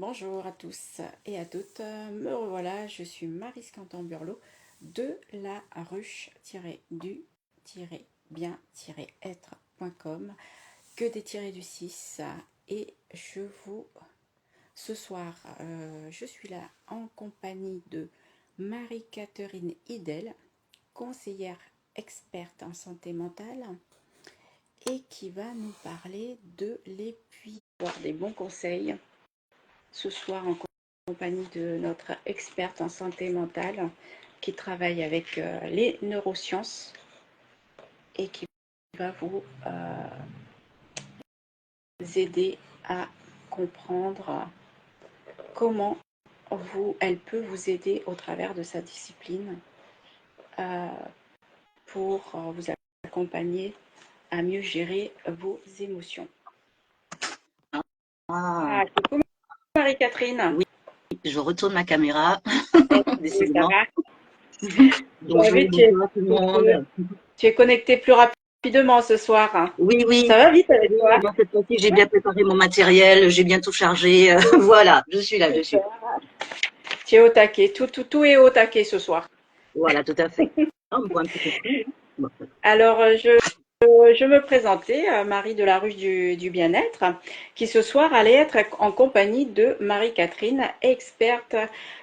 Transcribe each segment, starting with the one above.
Bonjour à tous et à toutes, me revoilà, je suis Maryse Cantan-Burlot de la ruche-du-bien-être.com, que des tirés du 6, et ce soir, je suis là en compagnie de Marie-Catherine Hidel, conseillère experte en santé mentale, et qui va nous parler de l'épuisement, des bons conseils ce soir en compagnie de notre experte en santé mentale qui travaille avec les neurosciences et qui va vous aider à comprendre comment elle peut vous aider au travers de sa discipline euh, pour vous accompagner à mieux gérer vos émotions. Coucou Marie-Catherine. Oui, je retourne ma caméra, Ça décidément. va? Bonjour, bonjour tout le monde. Tu es connectée plus rapidement ce soir, hein. Oui, oui. Ça va vite avec Oui, toi? bon, cette fois-ci, j'ai bien préparé mon matériel, j'ai bien tout chargé. Voilà, je suis là dessus. Tu es au taquet, tout est au taquet ce soir. Voilà, tout à fait. Ah, on voit un petit peu plus. Bon. Alors, je me présentais, Marie de la Ruche du Bien-être, qui ce soir allait être en compagnie de Marie-Catherine, experte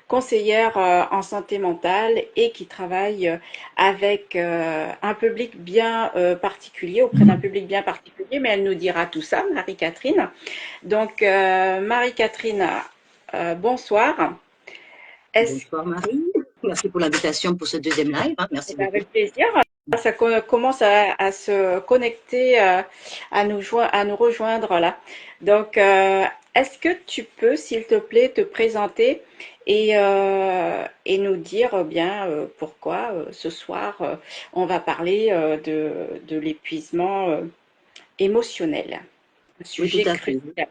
conseillère en santé mentale et qui travaille avec un public bien particulier, auprès d'un public bien particulier, mais elle nous dira tout ça, Marie-Catherine. Donc, Marie-Catherine, bonsoir. Est-ce Bonsoir Marie. Merci pour l'invitation pour ce deuxième live, hein. Merci beaucoup. Avec plaisir. Ça commence à se connecter, à nous rejoindre là. Donc, est-ce que tu peux, s'il te plaît, te présenter et nous dire bien pourquoi ce soir on va parler de l'épuisement émotionnel, un Oui, tout sujet à fait. crucial.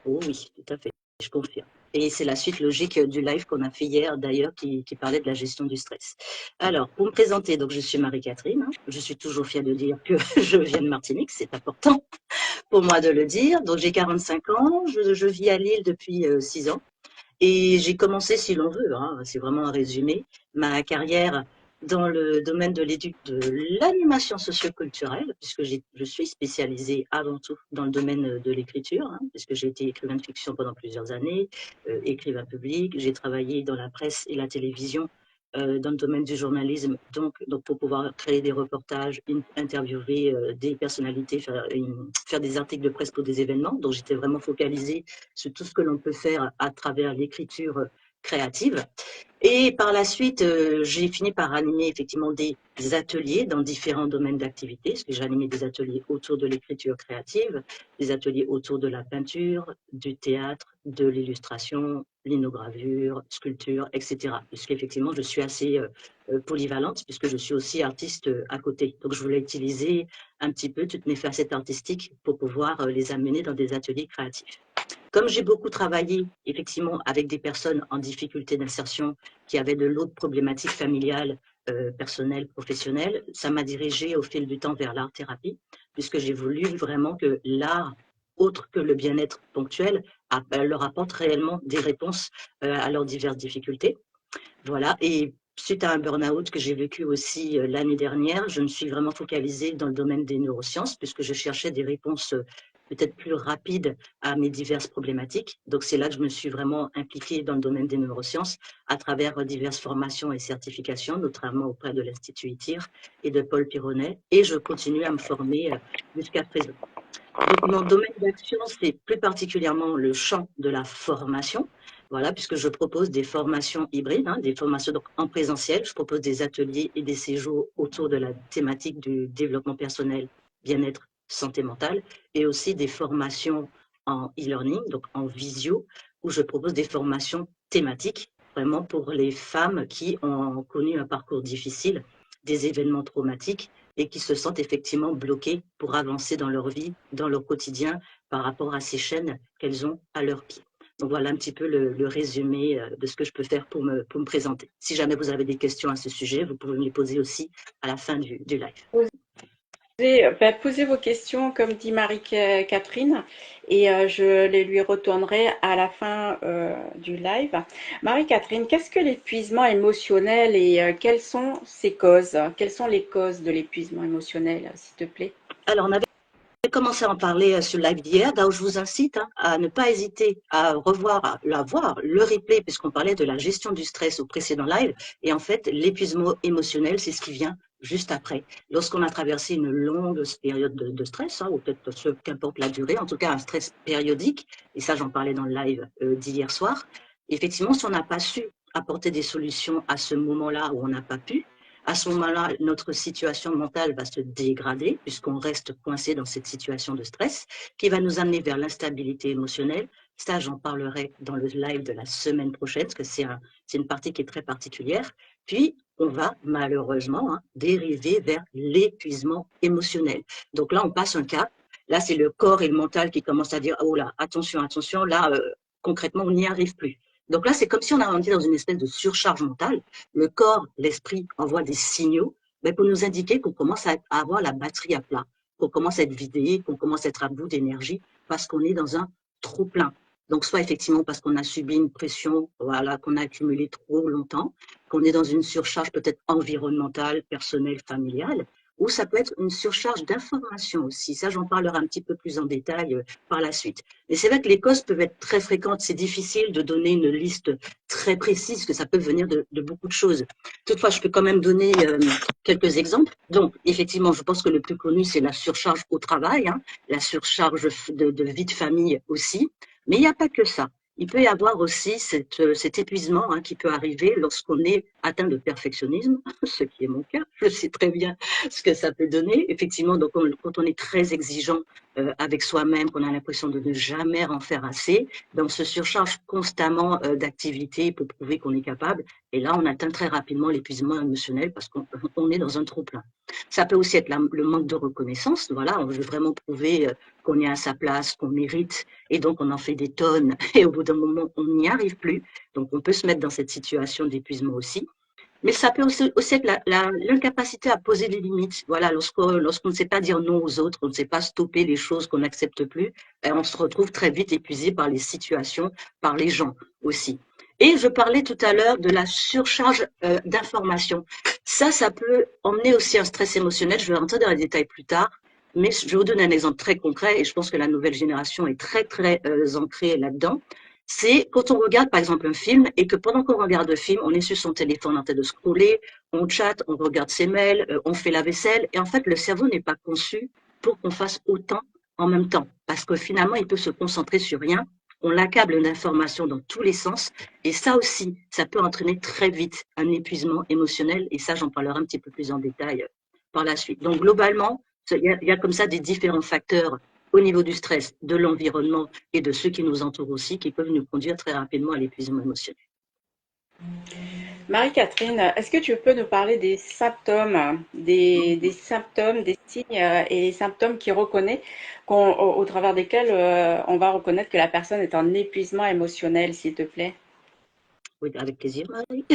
Oh oui, tout à fait, je confirme. Et c'est la suite logique du live qu'on a fait hier, d'ailleurs, qui parlait de la gestion du stress. Alors, pour me présenter, donc je suis Marie-Catherine, hein. Je suis toujours fière de dire que je viens de Martinique, c'est important pour moi de le dire. Donc, j'ai 45 ans, je vis à Lille depuis 6 ans. Et j'ai commencé, si l'on veut, hein, c'est vraiment un résumé, ma carrière dans le domaine de l'animation socioculturelle, puisque je suis spécialisée avant tout dans le domaine de l'écriture, hein, puisque j'ai été écrivain de fiction pendant plusieurs années, écrivain public, j'ai travaillé dans la presse et la télévision, dans le domaine du journalisme, donc pour pouvoir créer des reportages, interviewer des personnalités, faire des articles de presse pour des événements. Donc j'étais vraiment focalisée sur tout ce que l'on peut faire à travers l'écriture créative. Et par la suite, j'ai fini par animer effectivement des ateliers dans différents domaines d'activité, parce que j'ai animé des ateliers autour de l'écriture créative, des ateliers autour de la peinture, du théâtre, de l'illustration, linogravure, sculpture, etc. Puisqu'effectivement, je suis assez polyvalente, puisque je suis aussi artiste à côté. Donc, je voulais utiliser un petit peu toutes mes facettes artistiques pour pouvoir les amener dans des ateliers créatifs. Comme j'ai beaucoup travaillé effectivement avec des personnes en difficulté d'insertion qui avaient de l'autre problématique familiale, personnelle, professionnelle, ça m'a dirigée au fil du temps vers l'art-thérapie, puisque j'ai voulu vraiment que l'art, autre que le bien-être ponctuel, leur apporte réellement des réponses à leurs diverses difficultés. Voilà, et suite à un burn-out que j'ai vécu aussi l'année dernière, je me suis vraiment focalisée dans le domaine des neurosciences, puisque je cherchais des réponses peut-être plus rapides à mes diverses problématiques. Donc c'est là que je me suis vraiment impliquée dans le domaine des neurosciences à travers diverses formations et certifications, notamment auprès de l'Institut ITIR et de Paul Pironnet, et je continue à me former jusqu'à présent. Donc, mon domaine d'action, c'est plus particulièrement le champ de la formation. Voilà, puisque je propose des formations hybrides, hein, des formations donc en présentiel. Je propose des ateliers et des séjours autour de la thématique du développement personnel, bien-être, santé mentale, et aussi des formations en e-learning, donc en visio, où je propose des formations thématiques, vraiment pour les femmes qui ont connu un parcours difficile, des événements traumatiques et qui se sentent effectivement bloquées pour avancer dans leur vie, dans leur quotidien, par rapport à ces chaînes qu'elles ont à leurs pieds. Donc voilà un petit peu le résumé de ce que je peux faire pour me présenter. Si jamais vous avez des questions à ce sujet, vous pouvez me les poser aussi à la fin du live. Posez vos questions, comme dit Marie-Catherine, et je les lui retournerai à la fin du live. Marie-Catherine, qu'est-ce que l'épuisement émotionnel et quelles sont ses causes? Quelles sont les causes de l'épuisement émotionnel, s'il te plaît? Alors, on avait commencé à en parler sur le live d'hier. Donc, je vous incite à ne pas hésiter à revoir, à voir le replay, puisqu'on parlait de la gestion du stress au précédent live. Et en fait, l'épuisement émotionnel, c'est ce qui vient juste après. Lorsqu'on a traversé une longue période de stress, ou peut-être qu'importe la durée, en tout cas un stress périodique, et ça, j'en parlais dans le live d'hier soir. Effectivement, si on n'a pas su apporter des solutions à ce moment-là où on n'a pas pu, à ce moment-là, notre situation mentale va se dégrader puisqu'on reste coincé dans cette situation de stress qui va nous amener vers l'instabilité émotionnelle. Ça, j'en parlerai dans le live de la semaine prochaine parce que c'est une partie qui est très particulière. Puis, on va malheureusement dériver vers l'épuisement émotionnel. Donc là, on passe un cap. Là, c'est le corps et le mental qui commencent à dire, oh là, attention, attention, là, concrètement, on n'y arrive plus. Donc là, c'est comme si on était dans une espèce de surcharge mentale. Le corps, l'esprit envoient des signaux pour nous indiquer qu'on commence à avoir la batterie à plat, qu'on commence à être vidé, qu'on commence à être à bout d'énergie parce qu'on est dans un trop plein. Donc, soit effectivement parce qu'on a subi une pression, voilà, qu'on a accumulé trop longtemps, qu'on est dans une surcharge peut-être environnementale, personnelle, familiale, ou ça peut être une surcharge d'informations aussi. Ça, j'en parlerai un petit peu plus en détail par la suite. Mais c'est vrai que les causes peuvent être très fréquentes. C'est difficile de donner une liste très précise, que ça peut venir de beaucoup de choses. Toutefois, je peux quand même donner quelques exemples. Donc, effectivement, je pense que le plus connu, c'est la surcharge au travail, la surcharge de vie de famille aussi. Mais il n'y a pas que ça. Il peut y avoir aussi cet épuisement qui peut arriver lorsqu'on est atteint de perfectionnisme, ce qui est mon cas. Je sais très bien ce que ça peut donner. Effectivement, donc quand on est très exigeant avec soi-même, qu'on a l'impression de ne jamais en faire assez, ben on se surcharge constamment d'activités pour prouver qu'on est capable. Et là, on atteint très rapidement l'épuisement émotionnel parce qu'on est dans un trop-plein. Ça peut aussi être le manque de reconnaissance. Voilà, on veut vraiment prouver qu'on est à sa place, qu'on mérite, et donc on en fait des tonnes. Et au bout d'un moment, on n'y arrive plus. Donc, on peut se mettre dans cette situation d'épuisement aussi. Mais ça peut aussi être l'incapacité à poser des limites. Voilà, lorsqu'on ne sait pas dire non aux autres, on ne sait pas stopper les choses qu'on n'accepte plus, on se retrouve très vite épuisé par les situations, par les gens aussi. Et je parlais tout à l'heure de la surcharge d'informations. Ça peut emmener aussi un stress émotionnel. Je vais rentrer dans les détails plus tard. Mais je vais vous donner un exemple très concret et je pense que la nouvelle génération est très, très ancrée là-dedans. C'est quand on regarde par exemple un film et que pendant qu'on regarde le film, on est sur son téléphone en train de scroller, on chatte, on regarde ses mails, on fait la vaisselle et en fait le cerveau n'est pas conçu pour qu'on fasse autant en même temps parce que finalement il peut se concentrer sur rien, on l'accable d'informations dans tous les sens et ça aussi, ça peut entraîner très vite un épuisement émotionnel et ça j'en parlerai un petit peu plus en détail par la suite. Donc globalement, il y a comme ça des différents facteurs au niveau du stress, de l'environnement et de ceux qui nous entourent aussi, qui peuvent nous conduire très rapidement à l'épuisement émotionnel. Marie-Catherine, est-ce que tu peux nous parler des symptômes, des symptômes, des signes et les symptômes qui reconnaît, au travers desquels on va reconnaître que la personne est en épuisement émotionnel, s'il te plaît? Oui, avec plaisir, Marie.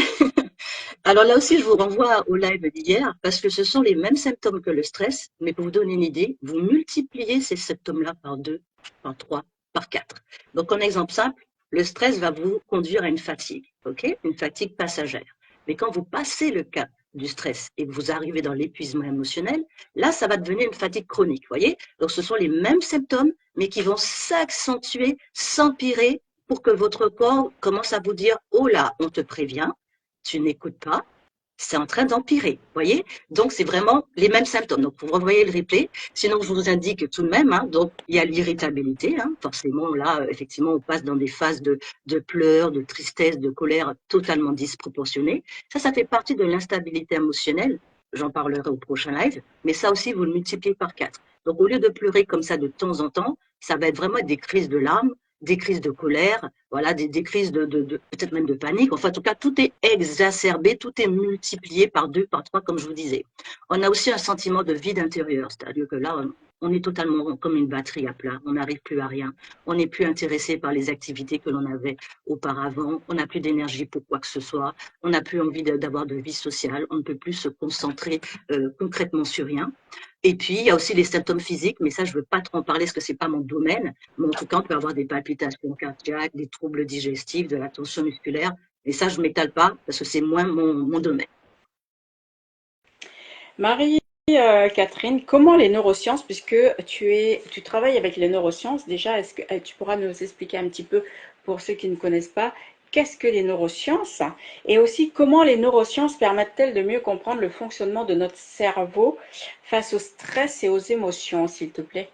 Alors là aussi, je vous renvoie au live d'hier parce que ce sont les mêmes symptômes que le stress, mais pour vous donner une idée, vous multipliez ces symptômes-là par 2, par 3, par 4. Donc, en exemple simple, le stress va vous conduire à une fatigue, ok? Une fatigue passagère. Mais quand vous passez le cap du stress et que vous arrivez dans l'épuisement émotionnel, là, ça va devenir une fatigue chronique, voyez? Donc, ce sont les mêmes symptômes, mais qui vont s'accentuer, s'empirer pour que votre corps commence à vous dire, oh là, on te prévient, tu n'écoutes pas, c'est en train d'empirer, voyez. Donc, c'est vraiment les mêmes symptômes. Donc, vous revoyez le replay. Sinon, je vous indique tout de même, donc, il y a l'irritabilité, forcément, là, effectivement, on passe dans des phases de pleurs, de tristesse, de colère totalement disproportionnées. Ça fait partie de l'instabilité émotionnelle. J'en parlerai au prochain live. Mais ça aussi, vous le multipliez par 4. Donc, au lieu de pleurer comme ça de temps en temps, ça va être vraiment des crises de larmes, des crises de colère, voilà, des crises peut-être même de panique. Enfin, en tout cas, tout est exacerbé, tout est multiplié par 2, par 3, comme je vous disais. On a aussi un sentiment de vide intérieur, c'est-à-dire que là, on est totalement comme une batterie à plat, on n'arrive plus à rien, on n'est plus intéressé par les activités que l'on avait auparavant, on n'a plus d'énergie pour quoi que ce soit, on n'a plus envie d'avoir de vie sociale, on ne peut plus se concentrer concrètement sur rien. Et puis, il y a aussi les symptômes physiques, mais ça, je ne veux pas trop en parler parce que ce n'est pas mon domaine. Mais en tout cas, on peut avoir des palpitations cardiaques, des troubles digestifs, de la tension musculaire. Et ça, je ne m'étale pas parce que c'est moins mon domaine. Marie, Catherine, comment les neurosciences, puisque tu travailles avec les neurosciences, déjà, est-ce que tu pourras nous expliquer un petit peu, pour ceux qui ne connaissent pas, qu'est-ce que les neurosciences et aussi comment les neurosciences permettent-elles de mieux comprendre le fonctionnement de notre cerveau face au stress et aux émotions, s'il te plaît?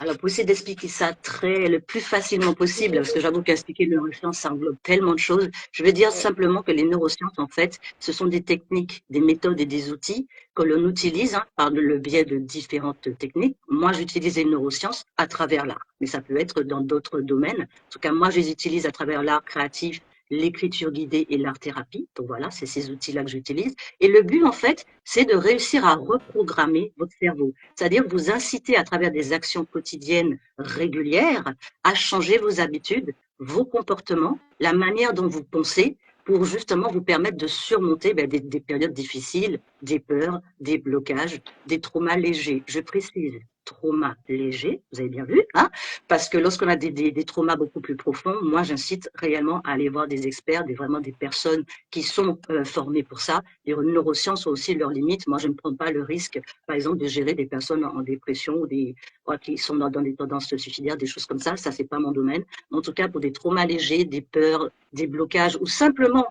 Alors, pour essayer d'expliquer ça le plus facilement possible, parce que j'avoue qu'expliquer les neurosciences, ça englobe tellement de choses, je vais dire simplement que les neurosciences, en fait, ce sont des techniques, des méthodes et des outils que l'on utilise par le biais de différentes techniques. Moi, j'utilise les neurosciences à travers l'art, mais ça peut être dans d'autres domaines. En tout cas, moi, je les utilise à travers l'art créatif, l'écriture guidée et l'art-thérapie. Donc voilà, c'est ces outils-là que j'utilise. Et le but, en fait, c'est de réussir à reprogrammer votre cerveau, c'est-à-dire vous inciter à travers des actions quotidiennes régulières à changer vos habitudes, vos comportements, la manière dont vous pensez pour justement vous permettre de surmonter des périodes difficiles, des peurs, des blocages, des traumas légers. Je précise, traumas légers, vous avez bien vu, hein, parce que lorsqu'on a des traumas beaucoup plus profonds, moi j'incite réellement à aller voir des experts, vraiment des personnes qui sont formées pour ça. Les neurosciences ont aussi leurs limites. Moi, je ne prends pas le risque, par exemple, de gérer des personnes en dépression ou qui sont dans des tendances suicidaires, des choses comme ça. Ça, c'est pas mon domaine. En tout cas, pour des traumas légers, des peurs, des blocages ou simplement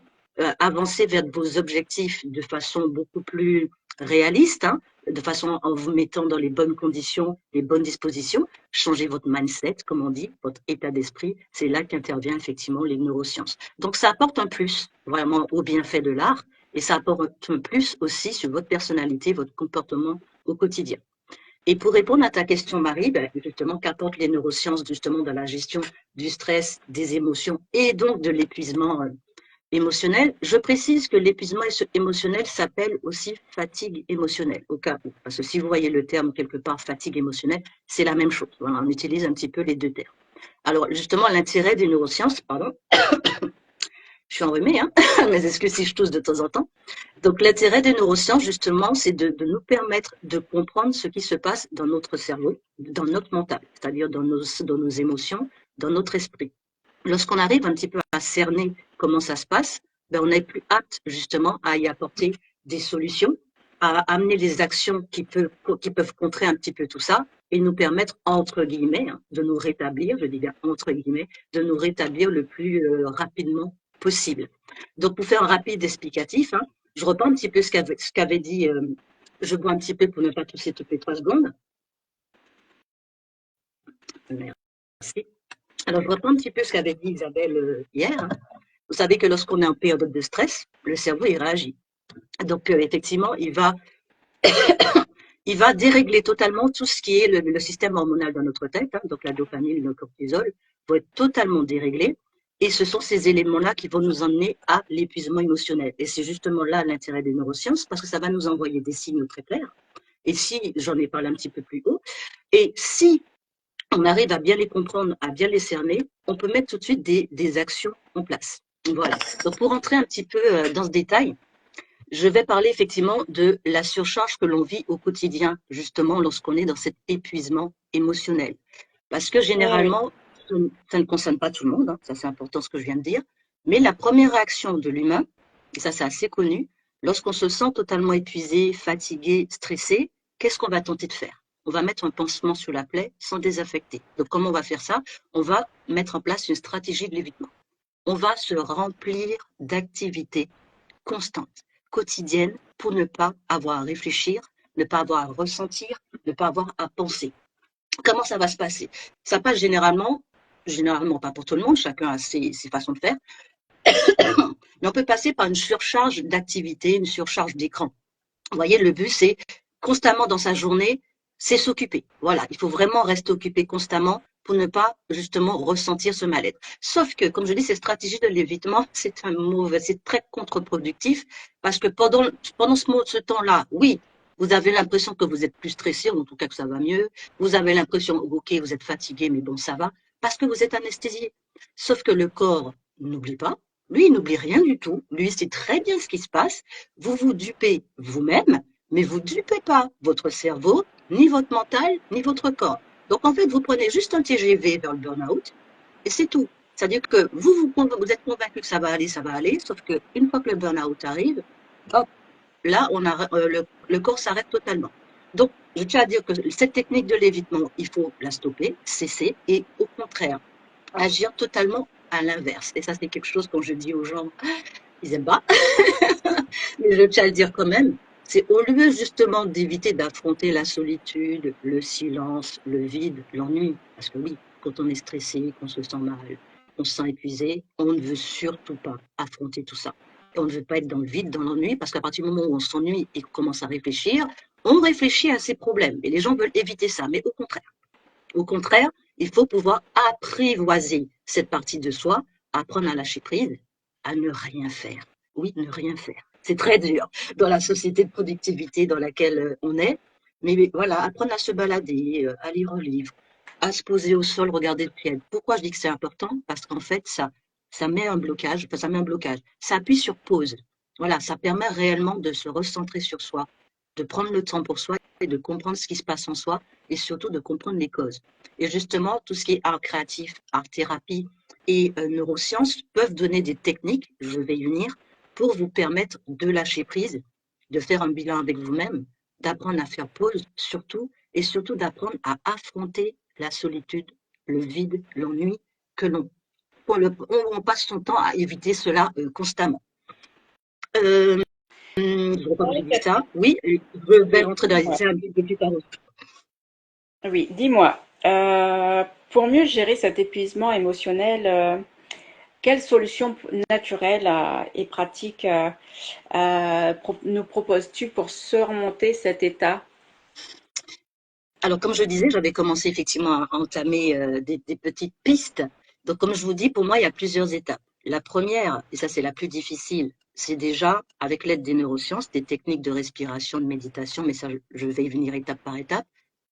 avancer vers vos objectifs de façon beaucoup plus réaliste, hein, de façon en vous mettant dans les bonnes conditions, les bonnes dispositions, changer votre mindset, comme on dit, votre état d'esprit, c'est là qu'intervient effectivement les neurosciences. Donc ça apporte un plus vraiment au bienfait de l'art et ça apporte un plus aussi sur votre personnalité, votre comportement au quotidien. Et pour répondre à ta question, Marie, justement, qu'apportent les neurosciences justement dans la gestion du stress, des émotions et donc de l'épuisement émotionnel. Je précise que l'épuisement émotionnel s'appelle aussi fatigue émotionnelle, au cas où. Parce que si vous voyez le terme quelque part, fatigue émotionnelle, c'est la même chose. Voilà, on utilise un petit peu les deux termes. Alors, justement, l'intérêt des neurosciences, pardon, je suis enrhumée, hein, mais est-ce que si je tousse de temps en temps? Donc, l'intérêt des neurosciences, justement, c'est de nous permettre de comprendre ce qui se passe dans notre cerveau, dans notre mental, c'est-à-dire dans nos émotions, dans notre esprit. Lorsqu'on arrive un petit peu à cerner comment ça se passe, on est plus apte justement à y apporter des solutions, à amener les actions qui peuvent contrer un petit peu tout ça et nous permettre, entre guillemets, hein, de nous rétablir, je dis bien entre guillemets, de nous rétablir le plus rapidement possible. Donc, pour faire un rapide explicatif, hein, je reprends un petit peu ce qu'avait dit, je bois un petit peu pour ne pas tousser toutes les 3 secondes. Merci. Alors, je reprends un petit peu ce qu'avait dit Isabelle hier. Hein. Vous savez que lorsqu'on est en période de stress, le cerveau, il réagit. Donc, effectivement, il va dérégler totalement tout ce qui est le système hormonal dans notre tête. Hein, donc, la dopamine, le cortisol vont être totalement déréglés. Et ce sont ces éléments-là qui vont nous emmener à l'épuisement émotionnel. Et c'est justement là l'intérêt des neurosciences, parce que ça va nous envoyer des signaux très clairs. Et si, j'en ai parlé un petit peu plus haut, et si on arrive à bien les comprendre, à bien les cerner, on peut mettre tout de suite des actions en place. Voilà. Donc, pour entrer un petit peu dans ce détail, je vais parler effectivement de la surcharge que l'on vit au quotidien, justement, lorsqu'on est dans cet épuisement émotionnel. Parce que généralement, ça ne concerne pas tout le monde, hein, ça c'est important ce que je viens de dire, mais la première réaction de l'humain, et ça c'est assez connu, lorsqu'on se sent totalement épuisé, fatigué, stressé, qu'est-ce qu'on va tenter de faire? On va mettre un pansement sur la plaie sans désaffecter. Donc comment on va faire ça? On va mettre en place une stratégie de l'évitement. On va se remplir d'activités constantes, quotidiennes, pour ne pas avoir à réfléchir, ne pas avoir à ressentir, ne pas avoir à penser. Comment ça va se passer? Ça passe généralement pas pour tout le monde, chacun a ses façons de faire, mais on peut passer par une surcharge d'activité, une surcharge d'écran. Vous voyez, le but, c'est constamment dans sa journée, c'est s'occuper. Voilà, il faut vraiment rester occupé constamment pour ne pas justement ressentir ce mal-être. Sauf que, comme je dis, cette stratégie de l'évitement, c'est très contre-productif parce que pendant ce temps-là, oui, vous avez l'impression que vous êtes plus stressé, ou en tout cas que ça va mieux. Vous avez l'impression, ok, vous êtes fatigué, mais bon, ça va, parce que vous êtes anesthésié. Sauf que le corps n'oublie pas. Lui, il n'oublie rien du tout. Lui, il sait très bien ce qui se passe. Vous vous dupez vous-même, mais vous dupez pas votre cerveau, ni votre mental, ni votre corps. Donc, en fait, vous prenez juste un TGV vers le burn-out et c'est tout. C'est-à-dire que vous êtes convaincu que ça va aller, sauf qu'une fois que le burn-out arrive, hop, là, le corps s'arrête totalement. Donc, je tiens à dire que cette technique de l'évitement, il faut la stopper, cesser et au contraire, agir totalement à l'inverse. Et ça, c'est quelque chose quand je dis aux gens, ils aiment pas, mais je tiens à le dire quand même. C'est au lieu justement d'éviter d'affronter la solitude, le silence, le vide, l'ennui. Parce que oui, quand on est stressé, qu'on se sent mal, qu'on se sent épuisé, on ne veut surtout pas affronter tout ça. Et on ne veut pas être dans le vide, dans l'ennui, parce qu'à partir du moment où on s'ennuie et qu'on commence à réfléchir, on réfléchit à ses problèmes. Et les gens veulent éviter ça. Mais au contraire, il faut pouvoir apprivoiser cette partie de soi, apprendre à lâcher prise, à ne rien faire. Oui, ne rien faire. C'est très dur dans la société de productivité dans laquelle on est. Mais voilà, apprendre à se balader, à lire un livre, à se poser au sol, regarder le ciel. Pourquoi je dis que c'est important? Parce qu'en fait, ça met un blocage, enfin, ça met un blocage. Ça appuie sur pause. Voilà, ça permet réellement de se recentrer sur soi, de prendre le temps pour soi et de comprendre ce qui se passe en soi et surtout de comprendre les causes. Et justement, tout ce qui est art créatif, art thérapie et neurosciences peuvent donner des techniques, je vais y venir, pour vous permettre de lâcher prise, de faire un bilan avec vous-même, d'apprendre à faire pause surtout, et surtout d'apprendre à affronter la solitude, le vide, l'ennui que on passe son temps à éviter cela constamment. Euh, je ne crois pas que j'ai dit ça. Oui, je vais Oui, rentrer dans les... dis-moi. C'est un peu plus tard. Oui, dis-moi. Pour mieux gérer cet épuisement émotionnel, quelles solutions naturelles et pratiques nous proposes-tu pour surmonter cet état? Alors, comme je disais, j'avais commencé effectivement à entamer des petites pistes. Donc, comme je vous dis, pour moi, il y a plusieurs étapes. La première, et ça c'est la plus difficile, c'est déjà, avec l'aide des neurosciences, des techniques de respiration, de méditation, mais ça, je vais y venir étape par étape,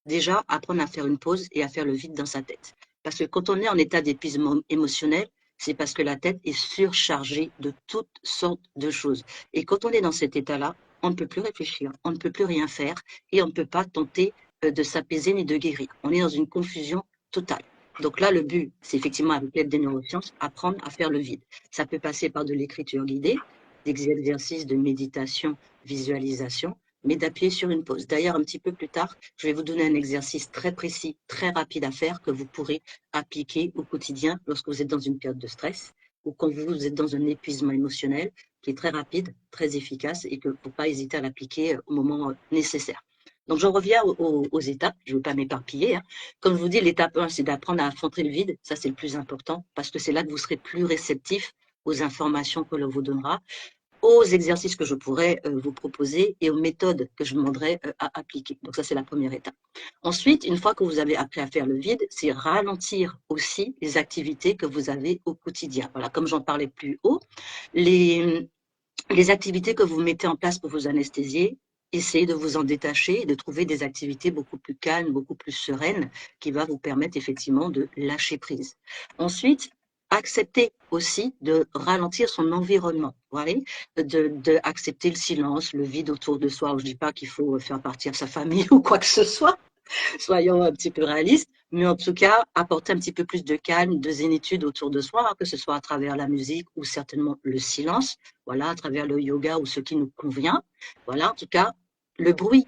déjà apprendre à faire une pause et à faire le vide dans sa tête. Parce que quand on est en état d'épuisement émotionnel, c'est parce que la tête est surchargée de toutes sortes de choses. Et quand on est dans cet état-là, on ne peut plus réfléchir, on ne peut plus rien faire et on ne peut pas tenter de s'apaiser ni de guérir. On est dans une confusion totale. Donc là, le but, c'est effectivement, avec l'aide des neurosciences, apprendre à faire le vide. Ça peut passer par de l'écriture guidée, des exercices de méditation, visualisation, mais d'appuyer sur une pause. D'ailleurs, un petit peu plus tard, je vais vous donner un exercice très précis, très rapide à faire que vous pourrez appliquer au quotidien lorsque vous êtes dans une période de stress ou quand vous êtes dans un épuisement émotionnel qui est très rapide, très efficace et que faut pas hésiter à l'appliquer au moment nécessaire. Donc, j'en reviens aux étapes. Je ne veux pas m'éparpiller, hein. Comme je vous dis, l'étape 1, c'est d'apprendre à affronter le vide. Ça, c'est le plus important parce que c'est là que vous serez plus réceptif aux informations que l'on vous donnera, aux exercices que je pourrais vous proposer et aux méthodes que je demanderai à appliquer. Donc, ça, c'est la première étape. Ensuite, une fois que vous avez appris à faire le vide, c'est ralentir aussi les activités que vous avez au quotidien. Voilà, comme j'en parlais plus haut, les, les activités que vous mettez en place pour vous anesthésier, essayez de vous en détacher et de trouver des activités beaucoup plus calmes, beaucoup plus sereines, qui va vous permettre effectivement de lâcher prise. Ensuite, accepter aussi de ralentir son environnement, voilà, de accepter le silence, le vide autour de soi. Je ne dis pas qu'il faut faire partir sa famille ou quoi que ce soit, soyons un petit peu réalistes, mais en tout cas, apporter un petit peu plus de calme, de zénitude autour de soi, que ce soit à travers la musique ou certainement le silence, voilà, à travers le yoga ou ce qui nous convient. Voilà, en tout cas, le bruit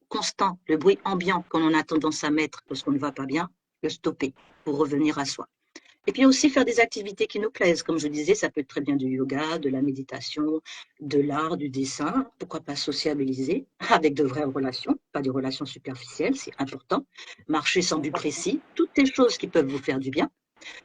constant, le bruit ambiant qu'on a tendance à mettre lorsqu'on ne va pas bien, le stopper pour revenir à soi. Et puis aussi faire des activités qui nous plaisent. Comme je disais, ça peut être très bien du yoga, de la méditation, de l'art, du dessin. Pourquoi pas sociabiliser avec de vraies relations, pas des relations superficielles, c'est important. Marcher sans but précis, toutes ces choses qui peuvent vous faire du bien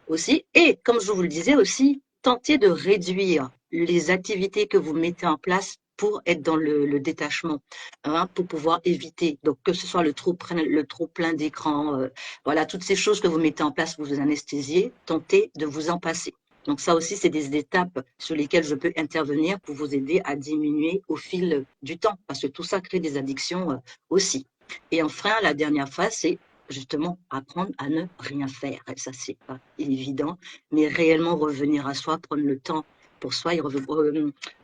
aussi. Et comme je vous le disais aussi, tenter de réduire les activités que vous mettez en place pour être dans le détachement, hein, pour pouvoir éviter, donc que ce soit le trop plein d'écran, voilà, toutes ces choses que vous mettez en place pour vous anesthésier, tentez de vous en passer. Donc ça aussi, c'est des étapes sur lesquelles je peux intervenir pour vous aider à diminuer au fil du temps, parce que tout ça crée des addictions aussi. Et enfin, la dernière phase, c'est justement apprendre à ne rien faire. Et ça, c'est pas évident, mais réellement revenir à soi, prendre le temps pour soi et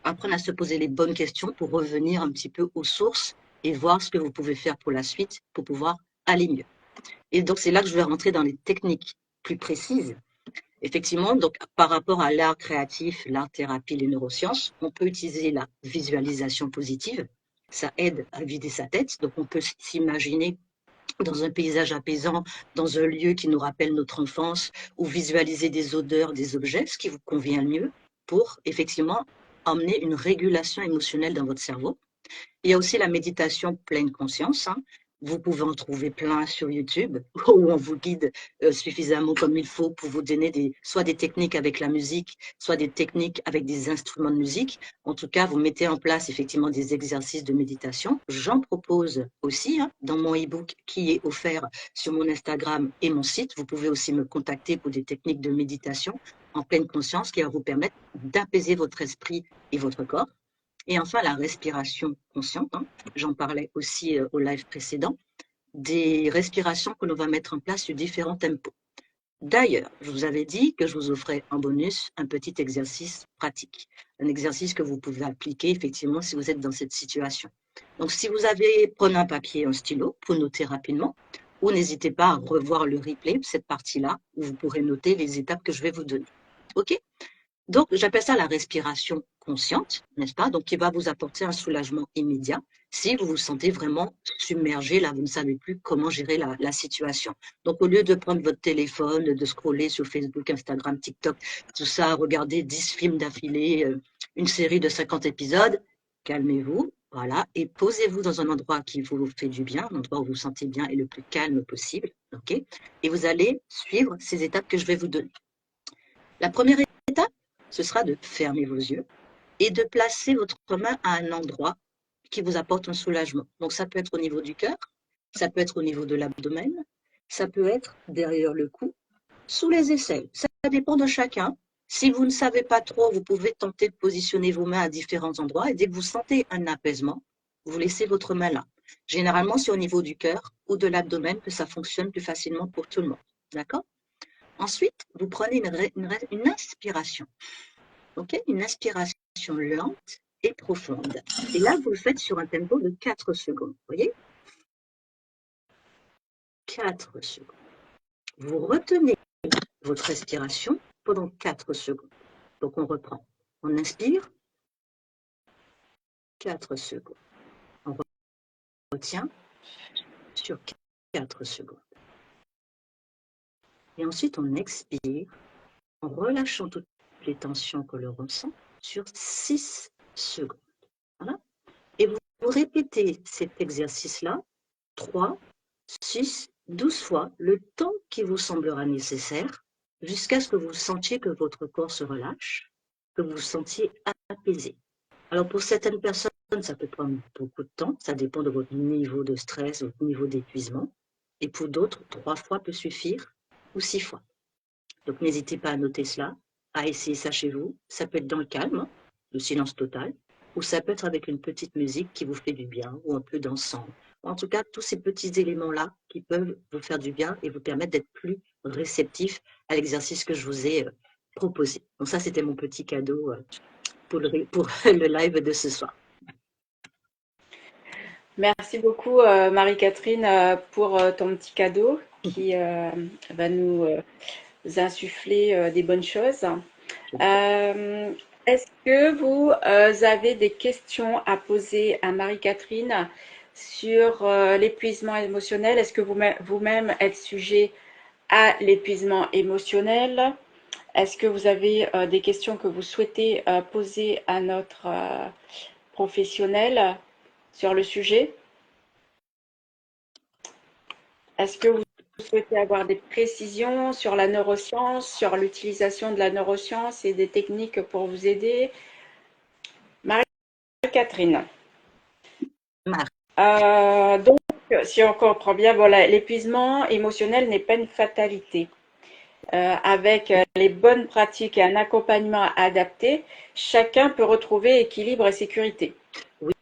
apprendre à se poser les bonnes questions pour revenir un petit peu aux sources et voir ce que vous pouvez faire pour la suite pour pouvoir aller mieux. Et donc, c'est là que je vais rentrer dans les techniques plus précises. Effectivement, donc par rapport à l'art créatif, l'art thérapie, les neurosciences, on peut utiliser la visualisation positive. Ça aide à vider sa tête. Donc, on peut s'imaginer dans un paysage apaisant, dans un lieu qui nous rappelle notre enfance, ou visualiser des odeurs, des objets, ce qui vous convient le mieux pour effectivement emmener une régulation émotionnelle dans votre cerveau. Il y a aussi la méditation pleine conscience, hein. Vous pouvez en trouver plein sur YouTube où on vous guide suffisamment comme il faut pour vous donner soit des techniques avec la musique, soit des techniques avec des instruments de musique. En tout cas, vous mettez en place effectivement des exercices de méditation. J'en propose aussi, hein, dans mon e-book qui est offert sur mon Instagram et mon site. Vous pouvez aussi me contacter pour des techniques de méditation en pleine conscience qui va vous permettre d'apaiser votre esprit et votre corps. Et enfin, la respiration consciente, hein. J'en parlais aussi au live précédent, des respirations que l'on va mettre en place sur différents tempos. D'ailleurs, je vous avais dit que je vous offrais en bonus un petit exercice pratique, un exercice que vous pouvez appliquer effectivement si vous êtes dans cette situation. Donc, si vous avez, prenez un papier et un stylo pour noter rapidement, ou n'hésitez pas à revoir le replay, cette partie-là, où vous pourrez noter les étapes que je vais vous donner. OK? Donc, j'appelle ça la respiration consciente, n'est-ce pas? Donc, qui va vous apporter un soulagement immédiat si vous vous sentez vraiment submergé, là, vous ne savez plus comment gérer la situation. Donc, au lieu de prendre votre téléphone, de scroller sur Facebook, Instagram, TikTok, tout ça, regarder 10 films d'affilée, une série de 50 épisodes, calmez-vous, voilà, et posez-vous dans un endroit qui vous fait du bien, un endroit où vous vous sentez bien et le plus calme possible, ok? Et vous allez suivre ces étapes que je vais vous donner. La première étape, ce sera de fermer vos yeux et de placer votre main à un endroit qui vous apporte un soulagement. Donc, ça peut être au niveau du cœur, ça peut être au niveau de l'abdomen, ça peut être derrière le cou, sous les aisselles. Ça dépend de chacun. Si vous ne savez pas trop, vous pouvez tenter de positionner vos mains à différents endroits et dès que vous sentez un apaisement, vous laissez votre main là. Généralement, c'est au niveau du cœur ou de l'abdomen que ça fonctionne plus facilement pour tout le monde. D'accord? Ensuite, vous prenez une inspiration. Okay, une inspiration lente et profonde. Et là, vous le faites sur un tempo de 4 secondes. Vous voyez? 4 secondes. Vous retenez votre respiration pendant 4 secondes. Donc, on reprend. On inspire 4 secondes. On retient sur 4 secondes. Et ensuite, on expire en relâchant toutes les tensions que l'on ressent sur 6 secondes. Voilà. Et vous répétez cet exercice-là 3, 6, 12 fois, le temps qui vous semblera nécessaire, jusqu'à ce que vous sentiez que votre corps se relâche, que vous vous sentiez apaisé. Alors pour certaines personnes, ça peut prendre beaucoup de temps, ça dépend de votre niveau de stress, votre niveau d'épuisement. Et pour d'autres, 3 fois peut suffire, ou 6 fois. Donc n'hésitez pas à noter cela, à essayer ça chez vous. Ça peut être dans le calme, le silence total, ou ça peut être avec une petite musique qui vous fait du bien, ou un peu d'encens. En tout cas, tous ces petits éléments-là qui peuvent vous faire du bien et vous permettre d'être plus réceptif à l'exercice que je vous ai proposé. Donc ça, c'était mon petit cadeau pour le live de ce soir. Merci beaucoup, Marie-Catherine, pour ton petit cadeau qui va nous insuffler des bonnes choses. Est-ce que vous avez des questions à poser à Marie-Catherine sur l'épuisement émotionnel? Est-ce que vous-même êtes sujet à l'épuisement émotionnel? Est-ce que vous avez des questions que vous souhaitez poser à notre professionnel sur le sujet? Est-ce que vous souhaitez avoir des précisions sur la neuroscience, sur l'utilisation de la neuroscience et des techniques pour vous aider? Marie-Catherine. Marc. Donc, si on comprend bien, voilà, l'épuisement émotionnel n'est pas une fatalité. Avec les bonnes pratiques et un accompagnement adapté, chacun peut retrouver équilibre et sécurité. Oui,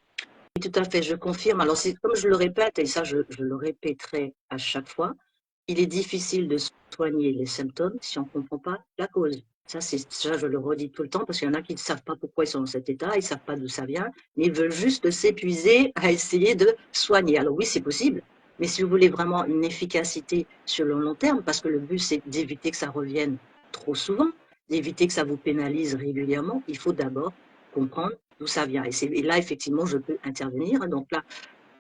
tout à fait, je confirme. Alors, comme je le répète, et ça, je le répéterai à chaque fois, il est difficile de soigner les symptômes si on ne comprend pas la cause. Ça, je le redis tout le temps parce qu'il y en a qui ne savent pas pourquoi ils sont dans cet état, ils ne savent pas d'où ça vient, mais ils veulent juste s'épuiser à essayer de soigner. Alors oui, c'est possible, mais si vous voulez vraiment une efficacité sur le long terme, parce que le but, c'est d'éviter que ça revienne trop souvent, d'éviter que ça vous pénalise régulièrement, il faut d'abord comprendre d'où ça vient. Et là, effectivement, je peux intervenir. Donc là,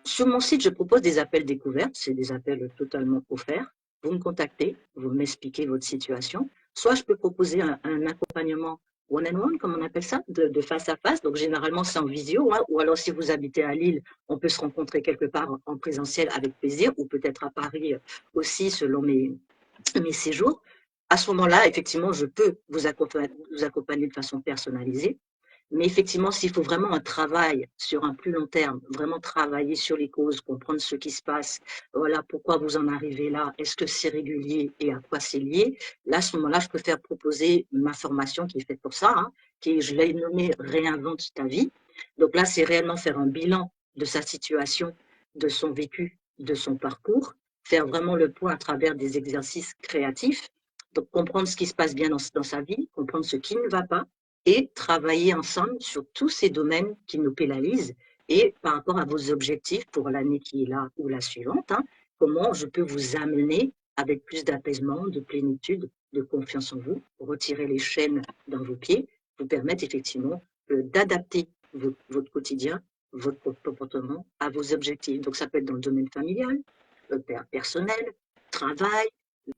sur mon site, je propose des appels découvertes, c'est des appels totalement offerts. Vous me contactez, vous m'expliquez votre situation. Soit je peux proposer un accompagnement one-on-one, comme on appelle ça, de face à face. Donc généralement c'est en visio, hein, ou alors si vous habitez à Lille, on peut se rencontrer quelque part en présentiel avec plaisir, ou peut-être à Paris aussi selon mes séjours. À ce moment-là, effectivement, je peux vous accompagner de façon personnalisée. Mais effectivement, s'il faut vraiment un travail sur un plus long terme, vraiment travailler sur les causes, comprendre ce qui se passe, voilà, pourquoi vous en arrivez là, est-ce que c'est régulier et à quoi c'est lié, là, à ce moment-là, je préfère proposer ma formation qui est faite pour ça, hein, je l'ai nommée Réinvente ta vie. Donc là, c'est réellement faire un bilan de sa situation, de son vécu, de son parcours, faire vraiment le point à travers des exercices créatifs, donc comprendre ce qui se passe bien dans sa vie, comprendre ce qui ne va pas, et travailler ensemble sur tous ces domaines qui nous pénalisent et par rapport à vos objectifs pour l'année qui est là ou la suivante, hein, comment je peux vous amener avec plus d'apaisement, de plénitude, de confiance en vous, retirer les chaînes dans vos pieds, vous permettre effectivement d'adapter votre quotidien, votre comportement à vos objectifs. Donc ça peut être dans le domaine familial, personnel, travail,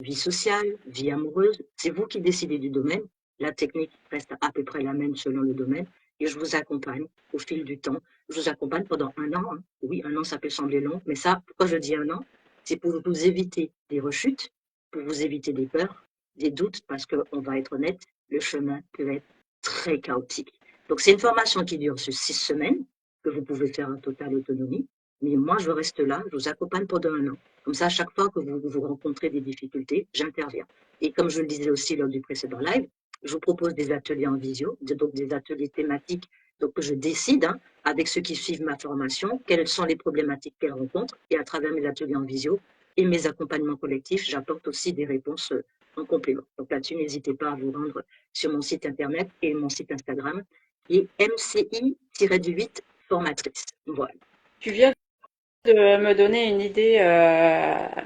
vie sociale, vie amoureuse. C'est vous qui décidez du domaine. La technique reste à peu près la même selon le domaine et je vous accompagne au fil du temps. Je vous accompagne pendant un an, hein. Oui, un an, ça peut sembler long, mais ça, pourquoi je dis un an? C'est pour vous éviter des rechutes, pour vous éviter des peurs, des doutes, parce qu'on va être honnête, le chemin peut être très chaotique. Donc, c'est une formation qui dure sur 6 semaines, que vous pouvez faire en totale autonomie. Mais moi, je reste là, je vous accompagne pendant un an. Comme ça, à chaque fois que vous rencontrez des difficultés, j'interviens. Et comme je le disais aussi lors du précédent live, je vous propose des ateliers en visio, donc des ateliers thématiques, donc que je décide, hein, avec ceux qui suivent ma formation, quelles sont les problématiques qu'elles rencontrent, et à travers mes ateliers en visio et mes accompagnements collectifs, j'apporte aussi des réponses en complément. Donc là-dessus, n'hésitez pas à vous rendre sur mon site internet et mon site Instagram, qui est MCI-8 formatrice. Voilà. Tu viens de me donner une idée,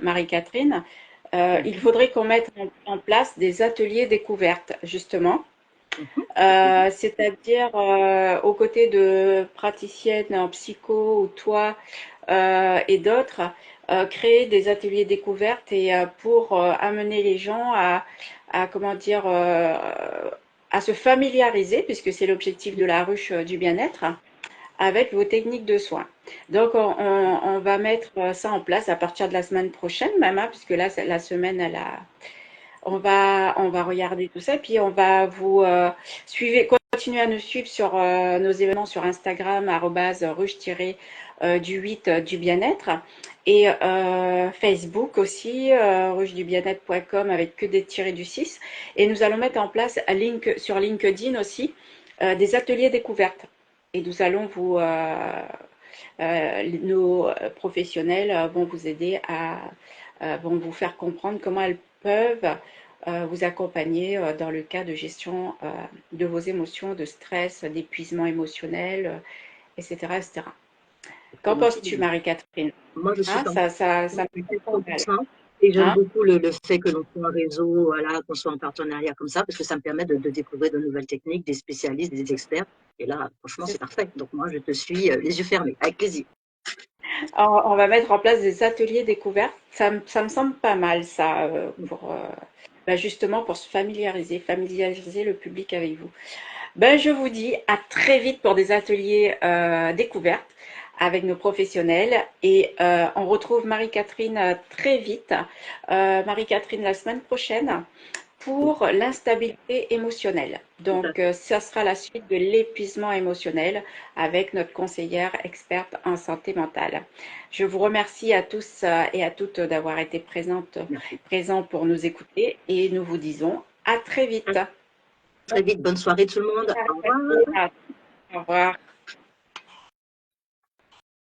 Marie-Catherine. Il faudrait qu'on mette en place des ateliers découvertes, justement. C'est-à-dire aux côtés de praticiennes en psycho ou toi et d'autres, créer des ateliers découvertes et pour amener les gens comment dire, à se familiariser, puisque c'est l'objectif de la ruche du bien-être, avec vos techniques de soins. Donc, on va mettre ça en place à partir de la semaine prochaine, même, hein, puisque là, la semaine, on va regarder tout ça, puis on va vous continuer à nous suivre sur nos événements sur Instagram, ruche-du 8 du bien-être, et Facebook aussi, ruche-du-bien-être.com avec que des tirés du 6. Et nous allons mettre en place sur LinkedIn aussi des ateliers découvertes. Et nous allons nos professionnels vont vous aider vont vous faire comprendre comment elles peuvent vous accompagner dans le cas de gestion de vos émotions, de stress, d'épuisement émotionnel, etc., etc. Qu'en penses-tu, Marie-Catherine? Moi, je suis Hein, ça me fait pas mal. 100%. Et j'aime Hein? beaucoup le fait que l'on soit un réseau, voilà, qu'on soit en partenariat comme ça, parce que ça me permet de découvrir de nouvelles techniques, des spécialistes, des experts. Et là, franchement, c'est parfait. Donc moi, je te suis les yeux fermés, avec plaisir. On va mettre en place des ateliers découvertes. Ça me semble pas mal, ça, justement pour se familiariser le public avec vous. Ben, je vous dis à très vite pour des ateliers découvertes avec nos professionnels et on retrouve Marie-Catherine très vite. Marie-Catherine la semaine prochaine pour l'instabilité émotionnelle. Tout à Donc, ça sera la suite de l'épuisement émotionnel avec notre conseillère experte en santé mentale. Je vous remercie à tous et à toutes d'avoir été Merci. présents pour nous écouter et nous vous disons à très vite. Très vite, bonne soirée tout le monde. Au revoir. Au revoir.